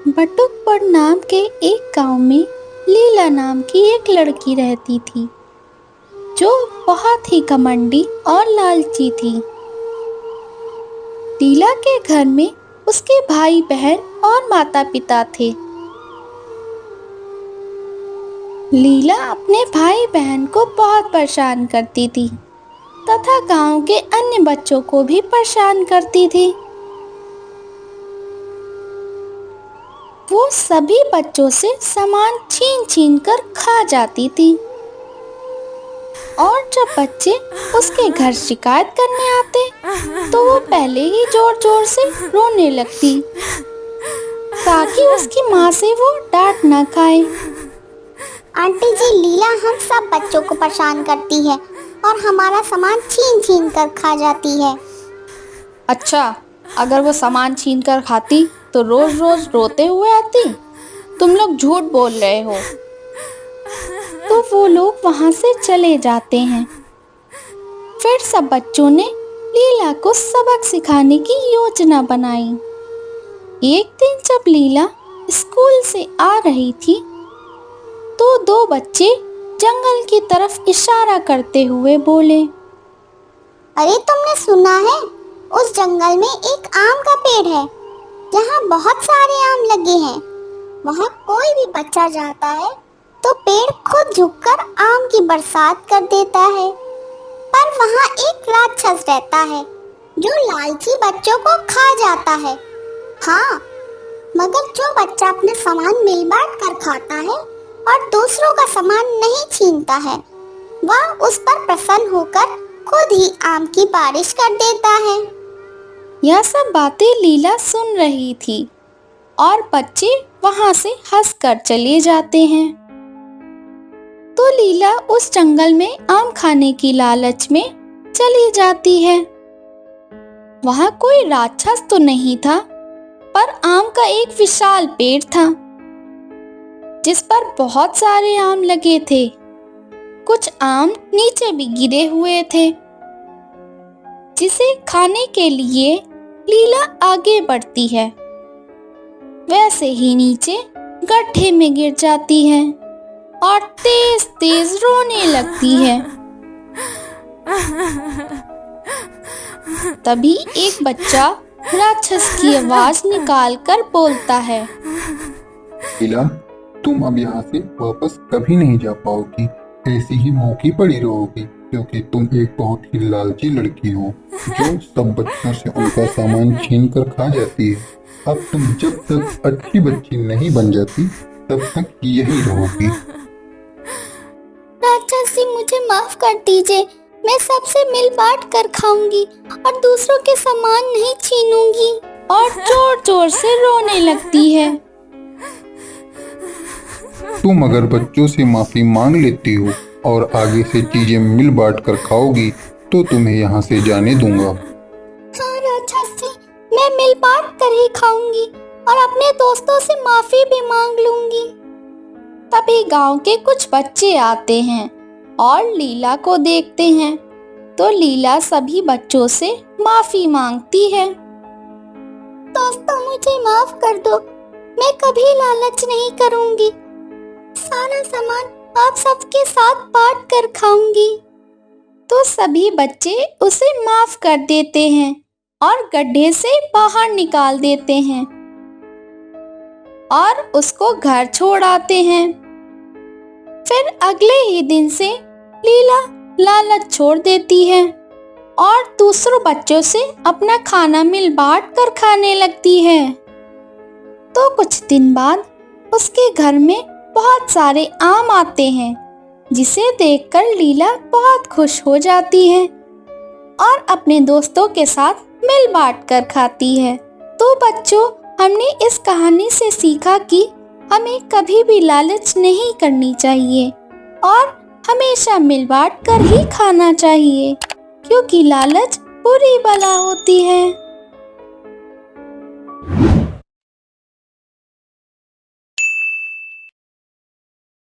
बटुकपुर नाम के एक गांव में लीला नाम की एक लड़की रहती थी जो बहुत ही घमंडी और लालची थी। लीला के घर में उसके भाई बहन और माता पिता थे। लीला अपने भाई बहन को बहुत परेशान करती थी तथा गांव के अन्य बच्चों को भी परेशान करती थी। वो सभी बच्चों से सामान छीन छीन कर खा जाती थी और जब बच्चे उसके घर शिकायत करने आते तो वो पहले ही जोर जोर से रोने लगती ताकि उसकी माँ से वो डांट ना खाए। आंटी जी, लीला हम सब बच्चों को परेशान करती है और हमारा सामान छीन छीन कर खा जाती है। अच्छा, अगर वो सामान छीन कर खाती तो रोज रोज रोते हुए आती? तुम लोग झूठ बोल रहे हो। तो वो लोग वहां से चले जाते हैं। फिर सब बच्चों ने लीला को सबक सिखाने की योजना बनाई। एक दिन जब लीला स्कूल से आ रही थी तो दो बच्चे जंगल की तरफ इशारा करते हुए बोले, अरे तुमने सुना है? उस जंगल में एक आम का पेड़ है जहाँ बहुत सारे आम लगे हैं। वहाँ कोई भी बच्चा जाता है तो पेड़ खुद झुककर आम की बरसात कर देता है। पर वहाँ एक राक्षस रहता है जो लालची बच्चों को खा जाता है। हाँ, मगर जो बच्चा अपने सामान मिल बांट कर खाता है और दूसरों का सामान नहीं छीनता है, वह उस पर प्रसन्न होकर खुद ही आम की बारिश कर देता है। यह सब बातें लीला सुन रही थी और बच्चे वहां से हंसकर चले जाते हैं। तो लीला उस जंगल में आम खाने की लालच में चली जाती है। वहां कोई राक्षस तो नहीं था, पर आम का एक विशाल पेड़ था जिस पर बहुत सारे आम लगे थे। कुछ आम नीचे भी गिरे हुए थे जिसे खाने के लिए लीला आगे बढ़ती है। वैसे ही नीचे गड्ढे में गिर जाती है और तेज तेज रोने लगती है। तभी एक बच्चा राक्षस की आवाज निकालकर बोलता है, लीला, तुम अब यहाँ से वापस कभी नहीं जा पाओगी। ऐसी ही भूखी पड़ी रहोगी क्योंकि तुम एक बहुत ही लालची लड़की हो जो सब बच्चों से उनका सामान छीन कर खा जाती है। अब तुम जब तक अच्छी बच्ची नहीं बन जाती तब तक यही रहोगी। राक्षस जी, मुझे माफ कर दीजिए। मैं सबसे मिल बांट कर खाऊंगी और दूसरों के सामान नहीं छीनूंगी। और जोर जोर से रोने लगती है। तुम अगर बच्चों से माफी मांग लेती हो और आगे से चीजें मिल बांट कर खाओगी तो तुम्हें यहाँ से जाने दूंगा। हाँ राक्षस जी, मैं मिल बांट कर ही खाऊंगी और अपने दोस्तों से माफी भी मांग लूंगी। तभी गांव के कुछ बच्चे आते हैं और लीला को देखते हैं तो लीला सभी बच्चों से माफी मांगती है। दोस्तों, मुझे माफ कर दो। मैं कभी लालच नहीं करूंगी। सारा सामान आप सबके साथ बांट कर खाऊंगी। तो सभी बच्चे उसे माफ कर देते हैं और गड्ढे से बाहर निकाल देते हैं और उसको घर छोड़ आते हैं। फिर अगले ही दिन से लीला लालच छोड़ देती है और दूसरों बच्चों से अपना खाना मिल बांट कर खाने लगती है। तो कुछ दिन बाद उसके घर में बहुत सारे आम आते हैं जिसे देखकर लीला बहुत खुश हो जाती है और अपने दोस्तों के साथ मिल बांट कर खाती है। तो बच्चों, हमने इस कहानी से सीखा कि हमें कभी भी लालच नहीं करनी चाहिए और हमेशा मिल बांट कर ही खाना चाहिए क्योंकि लालच बुरी बला होती है।